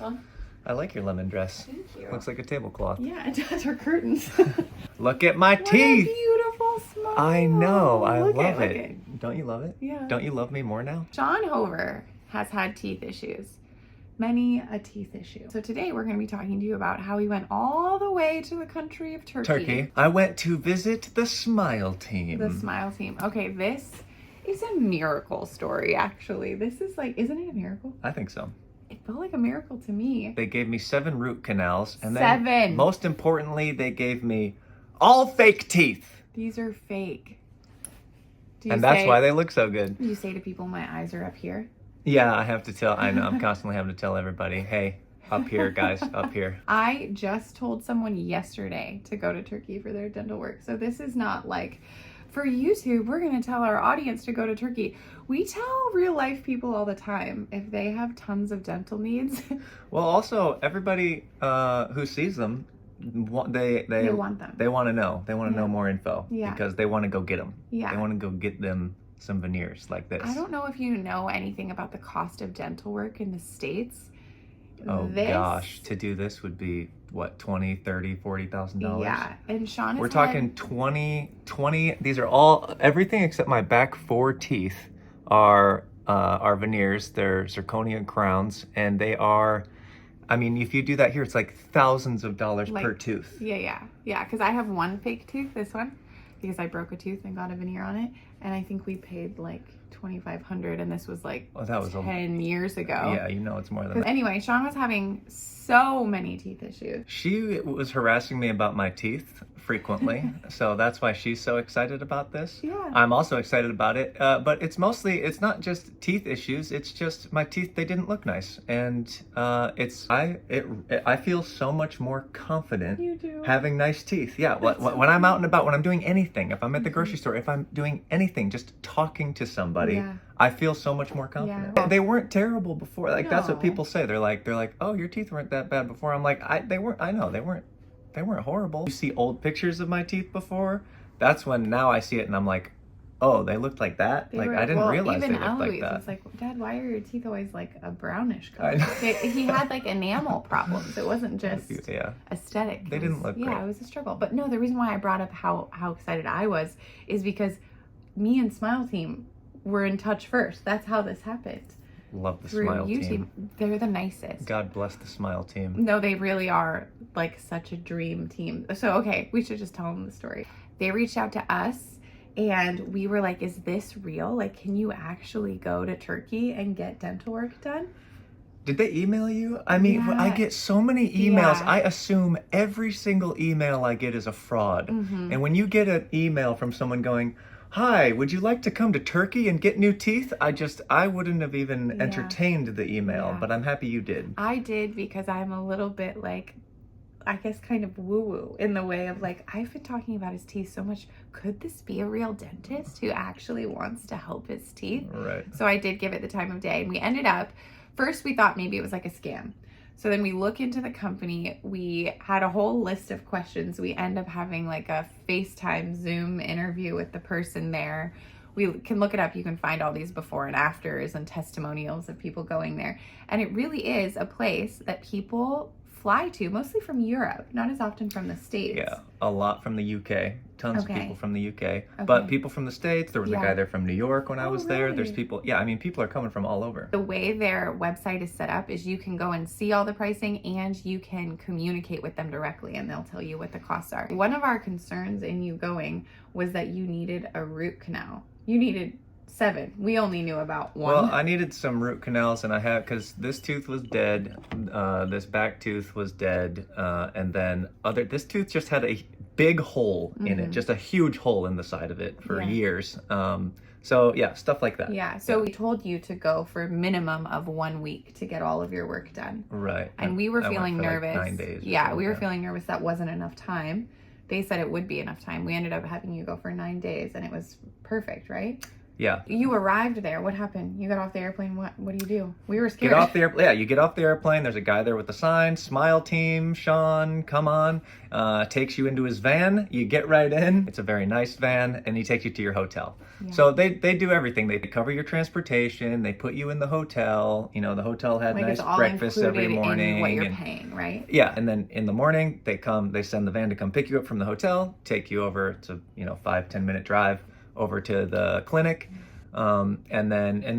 welcome. I like your lemon dress. Thank you. Looks like a tablecloth. Yeah, it does. Her curtains. Look at my What teeth. a beautiful smile. I know. I Look love look it. Don't you love it? Yeah. Don't you love me more now? Sean Hover has had teeth issues. Many a teeth issue. So today we're going to be talking to you about how he went all the way to the country of Turkey. I went to visit the Smile team. The Smile team. Okay, this is a miracle story, actually. This is like, isn't it a miracle? I think so. It felt like a miracle to me. They gave me 7 root canals. And Seven. then, most importantly, they gave me all fake teeth. These are fake. And that's why they look so good. Do you say to people, my eyes are up here? Yeah, I have to tell. I know. I'm constantly having to tell everybody, hey, up here, guys, up here. I just told someone yesterday to go to Turkey for their dental work. So this is not like, for YouTube, we're going to tell our audience to go to Turkey. We tell real life people all the time if they have tons of dental needs. Well, also, everybody who sees them, they want them. They want to know. They want to Yeah. know more info. Yeah. Because they want to go get them. Yeah. They want to go get them some veneers like this. I don't know if you know anything about the cost of dental work in the States. Oh gosh, to do this would be what, $20,000, $30,000, $40,000? Yeah, and Sean We're talking 20, these are all, everything except my back 4 teeth are veneers. They're zirconium crowns, and they are, I mean, if you do that here, it's like thousands of dollars per tooth. Yeah, because I have one fake tooth, this one, because I broke a tooth and got a veneer on it, and I think we paid like $2,500, and this was like 10 years ago. Yeah, you know it's more than that. Anyway, Sean was having so many teeth issues. She was harassing me about my teeth frequently, so that's why she's so excited about this. Yeah. I'm also excited about it, but it's not just teeth issues, it's just my teeth, they didn't look nice. And I feel so much more confident You do. having nice teeth. Yeah, when I'm out and about, when I'm doing anything, if I'm at the grocery store, if I'm doing anything, just talking to somebody, Yeah. I feel so much more confident. Yeah. They weren't terrible before. Like, that's what No. people say. They're like, oh, your teeth weren't that bad before. I'm like, they weren't horrible. You see old pictures of my teeth before? That's when now I see it and I'm like, oh, they looked like that? I didn't realize they looked like that. It's like, Dad, why are your teeth always like a brownish I color? know. He had like enamel problems. It wasn't just Yeah. aesthetic. They didn't look great. great. Yeah, it was a struggle. But no, the reason why I brought up how excited I was is because me and Smile Team were in touch first. That's how this happened. Love the Through Smile YouTube. team. They're the nicest. God bless the Smile team. No, they really are like such a dream team. So, okay, we should just tell them the story. They reached out to us and we were like, is this real? Like, can you actually go to Turkey and get dental work done? Did they email you? I mean, Yeah. I get so many emails. Yeah. I assume every single email I get is a fraud. Mm-hmm. And when you get an email from someone going, hi, would you like to come to Turkey and get new teeth? I wouldn't have even Yeah. entertained the email, Yeah. but I'm happy you did. I did because I'm a little bit like, I guess kind of woo-woo in the way of like, I've been talking about his teeth so much. Could this be a real dentist who actually wants to help his teeth? Right. So I did give it the time of day, and we ended up, first we thought maybe it was like a scam. So then we look into the company, we had a whole list of questions. We end up having like a FaceTime Zoom interview with the person there. We can look it up. You can find all these before and afters and testimonials of people going there. And it really is a place that people fly to, mostly from Europe, not as often from the States. Yeah, a lot from the UK. Tons Okay. of people from the UK. Okay. But people from the States, there was a Yeah. guy there from New York when I Oh, was there. There's really? people, yeah, I mean, people are coming from all over. The way their website is set up is you can go and see all the pricing and you can communicate with them directly and they'll tell you what the costs are. One of our concerns in you going was that you needed a root canal. You needed 7. We only knew about 1. Well, I needed some root canals, and I had, because this tooth was dead, this back tooth was dead, and then this tooth just had a big hole in it, just a huge hole in the side of it for years. So yeah, stuff like that. Yeah, so we told you to go for a minimum of 1 week to get all of your work done. Right. And we were I went feeling for nervous. Like 9 days. Yeah, we were feeling nervous that wasn't enough time. They said it would be enough time. We ended up having you go for 9 days and it was perfect, right? Yeah. You arrived there. What happened? You got off the airplane. What do you do? We were scared. Get off the airplane. Yeah, you get off the airplane. There's a guy there with the sign, "Smile Team, Sean, come on." Takes you into his van. You get right in. It's a very nice van, and he takes you to your hotel. Yeah. So they do everything. They cover your transportation. They put you in the hotel. You know, the hotel had Like nice it's all breakfast every included morning. in what you're paying, right? Yeah, and then in the morning they send the van to come pick you up from the hotel, take you over. It's a 5-10 minute drive over to the clinic. And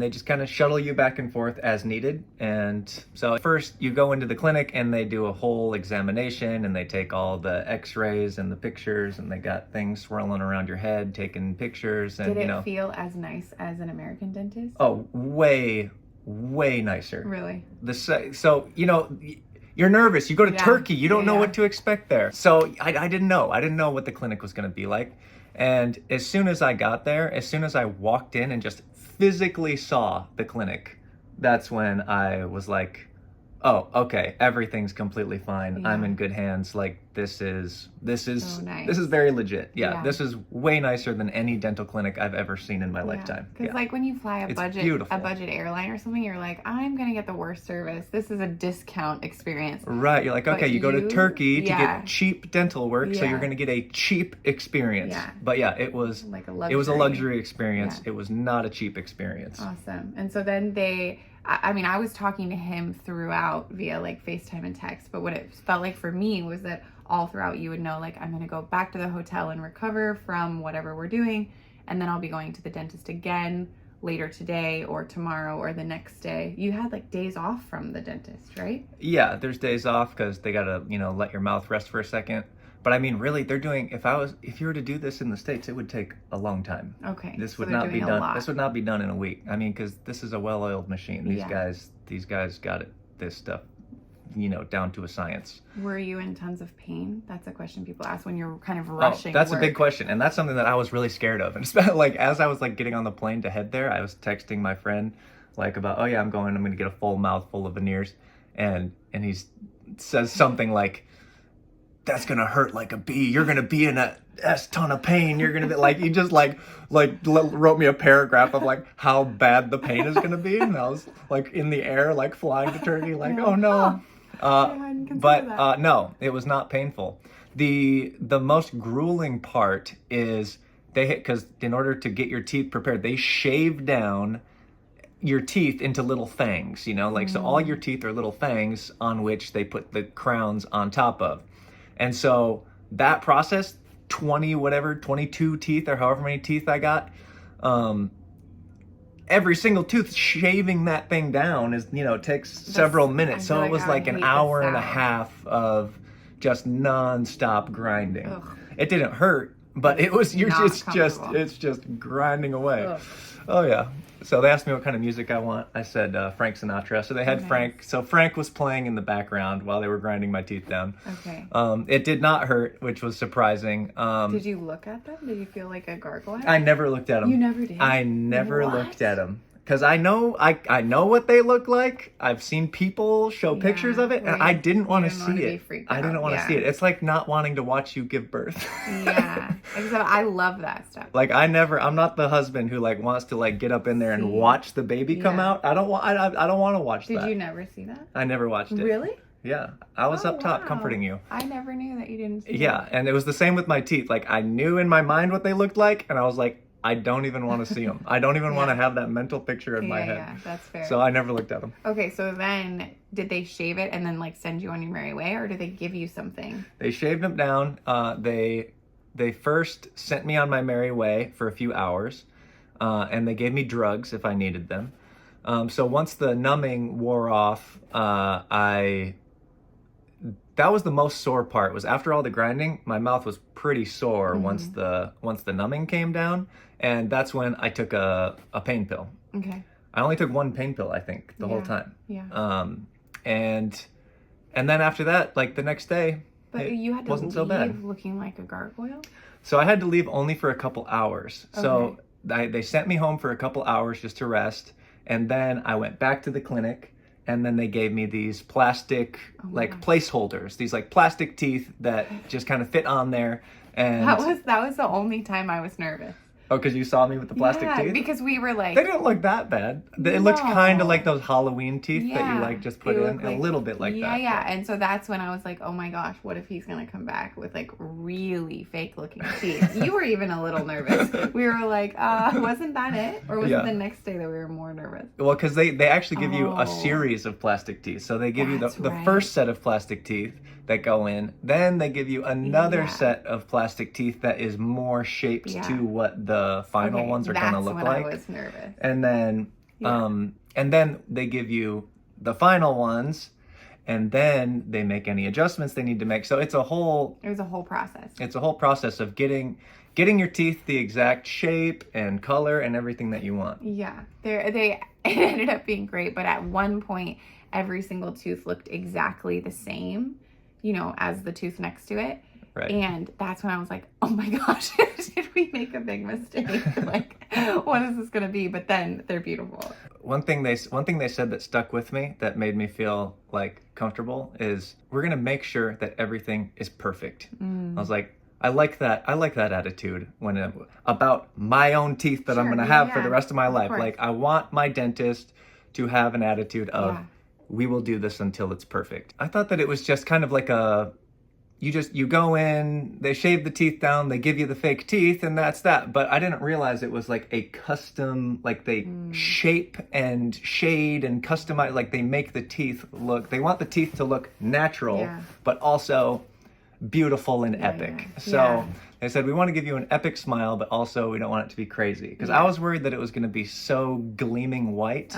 they just kind of shuttle you back and forth as needed. And so first you go into the clinic and they do a whole examination and they take all the x-rays and the pictures and they got things swirling around your head, taking pictures. And Did it feel as nice as an American dentist? Oh, way nicer. Really? So you're nervous. You go to Turkey. You don't know what to expect there. So I didn't know. I didn't know what the clinic was going to be like. And as soon as I got there, as soon as I walked in and just physically saw the clinic, that's when I was like, oh, okay, everything's completely fine. I'm in good hands. Like this is so nice. This is very legit. Yeah, this is way nicer than any dental clinic I've ever seen in my lifetime. Because like when you fly a budget airline or something, you're like, I'm gonna get the worst service. This is a discount experience. Right. You're like, okay, you go to Turkey to get cheap dental work, so you're gonna get a cheap experience. Yeah. But yeah, it was like a luxury. It was a luxury experience. Yeah. It was not a cheap experience. Awesome. And so then I was talking to him throughout via like FaceTime and text, but what it felt like for me was that all throughout you would know, like, I'm going to go back to the hotel and recover from whatever we're doing. And then I'll be going to the dentist again later today or tomorrow or the next day. You had like days off from the dentist, right? Yeah, there's days off because they got to, let your mouth rest for a second. But I mean, really, they're doing, if you were to do this in the States, it would take a long time. Okay. This would not be done. This would not be done in a week. I mean, because this is a well-oiled machine. These guys got this stuff, down to a science. Were you in tons of pain? That's a question people ask when you're kind of rushing. That's a big question. And that's something that I was really scared of. And like, as I was like getting on the plane to head there, I was texting my friend like about, oh yeah, I'm going to get a full mouth full of veneers. And he says something like, that's gonna hurt like a bee. You're gonna be in a ton of pain. You're gonna be like, you just like wrote me a paragraph of like how bad the pain is gonna be, and I was like in the air, like flying to Turkey, like oh no. No, it was not painful. The most grueling part is because in order to get your teeth prepared, they shave down your teeth into little fangs. So all your teeth are little fangs on which they put the crowns on top of. And so that process, 22 teeth or however many teeth I got, every single tooth, shaving that thing down takes several minutes. So it was like an hour and a half of just nonstop grinding. Ugh. It didn't hurt, but it's just grinding away. Ugh. Oh yeah. So they asked me what kind of music I want. I said Frank Sinatra. So they had Frank. So Frank was playing in the background while they were grinding my teeth down. Okay. It did not hurt, which was surprising. Did you look at them? Did you feel like a gargoyle? I never looked at them. You never did? I never looked at them. Because I know what they look like. I've seen people show pictures of it, and I didn't want to see it. I didn't want to see it. It's like not wanting to watch you give birth. Yeah. Except I love that stuff. Like I'm not the husband who like wants to like get up in there and watch the baby come out. I don't want to watch that. Did you never see that? I never watched it. Really? Yeah. I was up top comforting you. I never knew that you didn't see that. And it was the same with my teeth. Like I knew in my mind what they looked like, and I was like, I don't even want to see them. I don't even want to have that mental picture in my head. Yeah, that's fair. So I never looked at them. Okay, so then did they shave it and then like send you on your merry way, or did they give you something? They shaved them down. They first sent me on my merry way for a few hours, and they gave me drugs if I needed them. So once the numbing wore off, that was the most sore part. Was after all the grinding, my mouth was pretty sore once the numbing came down. And that's when I took a pain pill. Okay. I only took one pain pill, I think, the whole time. Yeah. And then after that, like the next day, you had to leave looking like a gargoyle? So I had to leave only for a couple hours. Okay. So they sent me home for a couple hours just to rest. And then I went back to the clinic. And then they gave me these plastic placeholders, these like plastic teeth that just kind of fit on there. And that was the only time I was nervous. Oh, because you saw me with the plastic Yeah, teeth? because we were like, They didn't look that bad. It looked kind of No. like those Halloween teeth that you like just put they in. look A little bit like that. Yeah. And so that's when I was like, oh my gosh, what if he's gonna come back with like really fake looking teeth? You were even a little nervous. We were like, wasn't that it? Or was it the next day that we were more nervous? Well, because they actually give you a Oh. series of plastic teeth. So they give you That's the right. first set of plastic teeth that go in. Then they give you another Yeah. set of plastic teeth that is more shaped to what the final ones are going to look That's like. when I was nervous. And then they give you the final ones, and then they make any adjustments they need to make. So it was a whole process. It's a whole process of getting your teeth the exact shape and color and everything that you want. Yeah, it ended up being great, but at one point, every single tooth looked exactly the same, as the tooth next to it. Right. And that's when I was like, oh my gosh, did we make a big mistake? Like, what is this going to be? But then they're beautiful. One thing they said that stuck with me that made me feel like comfortable is we're going to make sure that everything is perfect. I was like, I like that attitude about my own teeth that I'm going to have for the rest of my life. Like, I want my dentist to have an attitude of, we will do this until it's perfect. I thought that it was just kind of like you go in, they shave the teeth down, they give you the fake teeth, and that's that. But I didn't realize it was like a custom, like they shape and shade and customize, like they make the teeth they want the teeth to look natural, but also beautiful and epic. So they said, we want to give you an epic smile, but also we don't want it to be crazy. Because I was worried that it was going to be so gleaming white.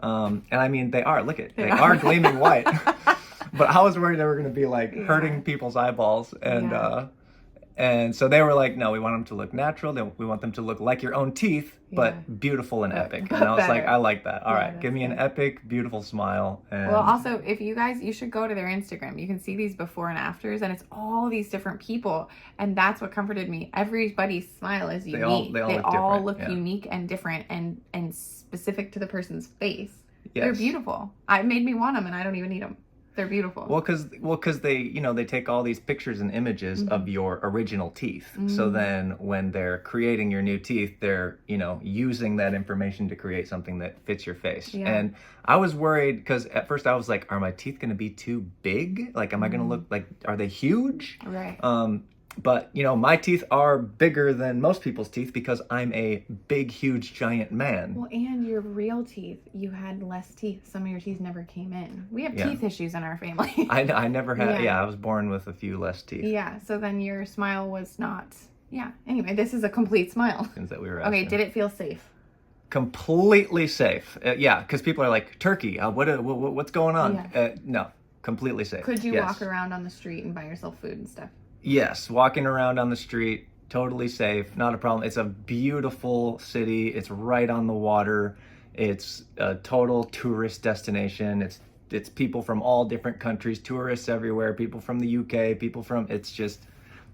And I mean, they are, they are gleaming white. But I was worried they were going to be like hurting people's eyeballs. And so they were like, no, we want them to look natural. We want them to look like your own teeth, but beautiful and epic. And I was like, I like that. All right, give me an epic, beautiful smile. And well, also, if you should go to their Instagram. You can see these before and afters, and it's all these different people. And that's what comforted me. Everybody's smile is unique. They all look unique and different and specific to the person's face. Yes. They're beautiful. It made me want them, and I don't even need them. They're beautiful. Well, because they, they take all these pictures and images of your original teeth. So then when they're creating your new teeth, they're, using that information to create something that fits your face. Yeah. And I was worried because at first I was like, are my teeth going to be too big? Like, am I going to look like, are they huge? Right. But, my teeth are bigger than most people's teeth because I'm a big, huge, giant man. Well, and your real teeth, you had less teeth. Some of your teeth never came in. We have teeth issues in our family. I never had, I was born with a few less teeth. Yeah, so then your smile was not, Anyway, this is a complete smile. That we were okay, did it feel safe? Completely safe. Because people are like, Turkey, what's going on? No, completely safe. Could you walk around on the street and buy yourself food and stuff? Yes, walking around on the street, totally safe, not a problem. It's a beautiful city. It's right on the water. It's a total tourist destination. It's people from all different countries, tourists everywhere, people from the UK, it's just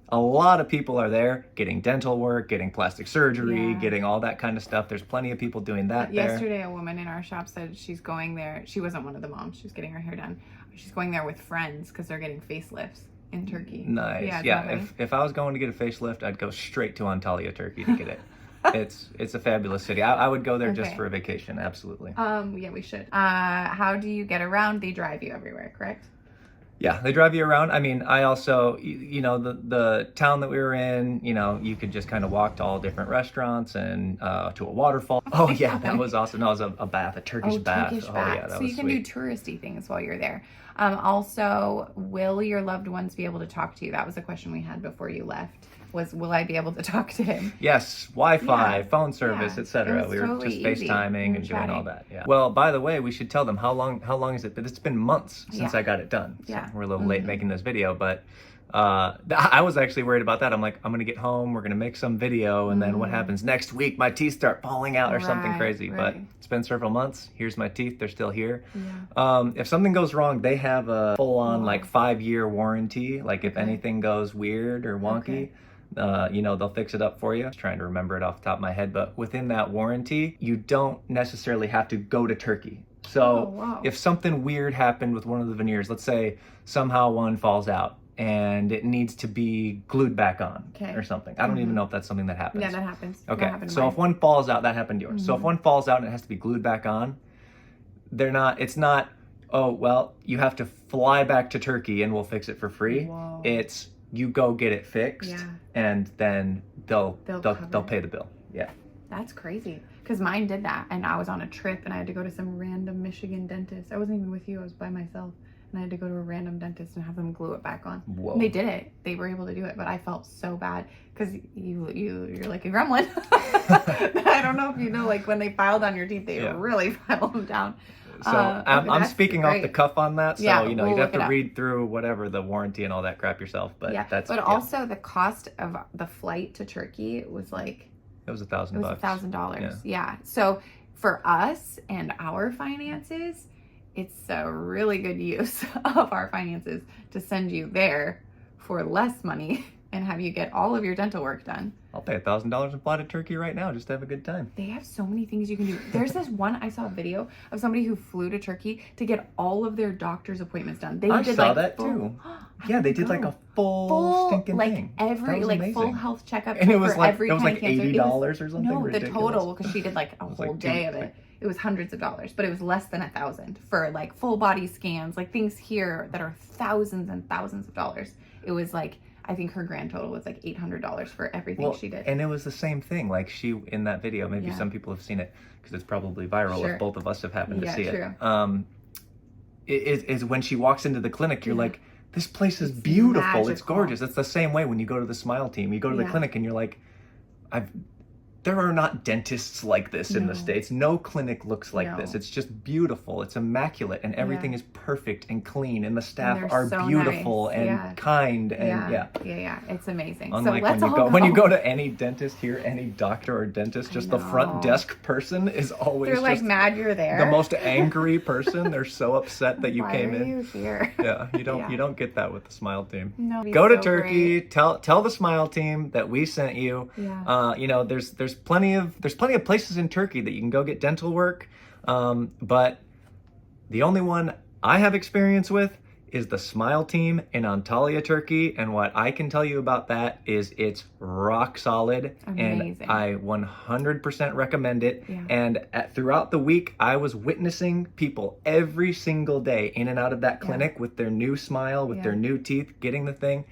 a lot of people are there getting dental work, getting plastic surgery, getting all that kind of stuff. There's plenty of people doing that there. Yesterday, a woman in our shop said she's going there. She wasn't one of the moms. She was getting her hair done. She's going there with friends because they're getting facelifts in Turkey. Nice. Yeah. If I was going to get a facelift, I'd go straight to Antalya, Turkey to get it. It's a fabulous city. I would go there just for a vacation. Absolutely. Yeah, we should. How do you get around? They drive you everywhere, correct? Yeah, they drive you around. I mean, I also, the town that we were in, you could just kind of walk to all different restaurants and to a waterfall. Oh yeah, that was awesome. No, it was a bath, a Turkish bath. Turkish bath. Yeah, that so was you can sweet. do touristy things while you're there. Also, will your loved ones be able to talk to you? That was a question we had before you left. Will I be able to talk to him? Yes, Wi-Fi, phone service, etc. We were just FaceTiming and doing all that. Yeah. Well, by the way, we should tell them how long is it? But it's been months since I got it done. So we're a little late making this video, but I was actually worried about that. I'm like, I'm gonna get home, we're gonna make some video, and then what happens next week? My teeth start falling out or something crazy. But it's been several months. Here's my teeth; they're still here. Yeah. If something goes wrong, they have a full-on 5-year warranty. Like if anything goes weird or wonky. They'll fix it up for you. I'm just trying to remember it off the top of my head, but within that warranty, you don't necessarily have to go to Turkey. So if something weird happened with one of the veneers, let's say somehow one falls out, and it needs to be glued back on Okay. or something. I don't even know if that's something that happens. Yeah, that happens. Okay, That happened to so mine. if one falls out, that happened to yours. So if one falls out and it has to be glued back on, it's not, oh, well, you have to fly back to Turkey and we'll fix it for free. Whoa. It's, you go get it fixed, Yeah. and then they'll cover pay the bill. Yeah. That's crazy. Because mine did that, and I was on a trip, and I had to go to some random Michigan dentist. I wasn't even with you. I was by myself, and I had to go to a random dentist and have them glue it back on. Whoa. And they did it. They were able to do it, but I felt so bad because you're like a gremlin. I don't know if you know, like when they filed on your teeth, they really filed them down. So I'm speaking off the cuff on that. So, Yeah, you know, we'll you'd have look to it up. read through whatever the warranty and all that crap yourself. But also the cost of the flight to Turkey was like, it was $1,000. it was $1,000. Yeah. So for us and our finances, it's a really good use of our finances to send you there for less money and have you get all of your dental work done. I'll pay $1,000 and fly to Turkey right now just to have a good time. They have so many things you can do. There's this one, I saw a video of somebody who flew to Turkey to get all of their doctor's appointments done. They I did saw like that too. Yeah, they did like a full stinking like thing. every That was like amazing. full health checkup And it was for like every it was kind like of cancer. $80 or something. No, ridiculous. the total, because she did like a was whole like day of it. It was hundreds of dollars, but it was less than $1,000 for like full body scans, like things here that are thousands and thousands of dollars. It was like, I think her grand total was like $800 for everything she did. And it was the same thing. Like she, in that video, maybe some people have seen it because it's probably viral if both of us have happened to see it. Is when she walks into the clinic, you're like, this place is beautiful. Magical. It's gorgeous. It's the same way when you go to the Smile Team. You go to the clinic and you're like, there are not dentists like this in the States. No clinic looks like this. It's just beautiful. It's immaculate, and everything is perfect and clean, and the staff are so beautiful nice. and kind, and It's amazing. Unlike so let's when you go to any dentist here, any doctor or dentist, just the front desk person is always they're like just mad you're there. the most angry person. They're so upset that you came in. Why are you here? Yeah, you don't get that with the Smile Team. No, go to Turkey. Great. Tell the Smile Team that we sent you. Yeah. You know, there's plenty of places in Turkey that you can go get dental work, but the only one I have experience with is the Smile Team in Antalya, Turkey, and what I can tell you about that is it's rock solid. Amazing. And I 100% recommend it. Yeah. And throughout the week, I was witnessing people every single day in and out of that clinic with their new smile, with their new teeth, getting the thing.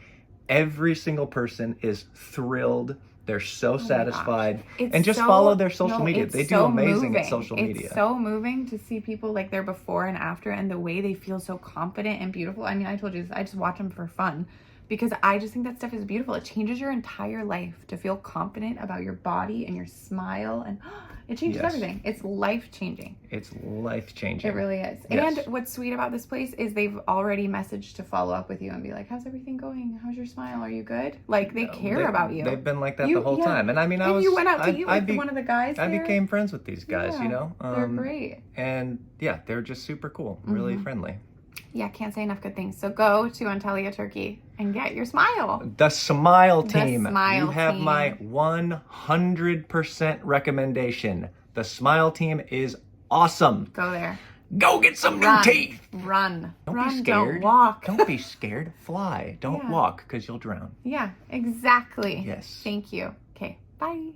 Every single person is thrilled. They're so satisfied. And just follow their social media. They do amazing at social media. It's so moving to see people like their before and after and the way they feel so confident and beautiful. I mean, I told you this, I just watch them for fun because I just think that stuff is beautiful. It changes your entire life to feel confident about your body and your smile, and it changes everything. It's life-changing. It's life-changing. It really is. Yes. And what's sweet about this place is they've already messaged to follow up with you and be like, how's everything going? How's your smile? Are you good? Like, they care about you. They've been like that the whole time. And I mean, you went out to eat with one of the guys I became friends with these guys, you know? They're great. And yeah, they're just super cool, really friendly. Yeah, can't say enough good things. So go to Antalya, Turkey and get your smile. The Smile Team. The Smile You have Team. my 100% recommendation. The Smile Team is awesome. Go there. Go get some new teeth. Run. Don't Run, be scared. Don't walk. Don't be scared. Fly. Don't walk because you'll drown. Yeah, exactly. Yes. Thank you. Okay, bye.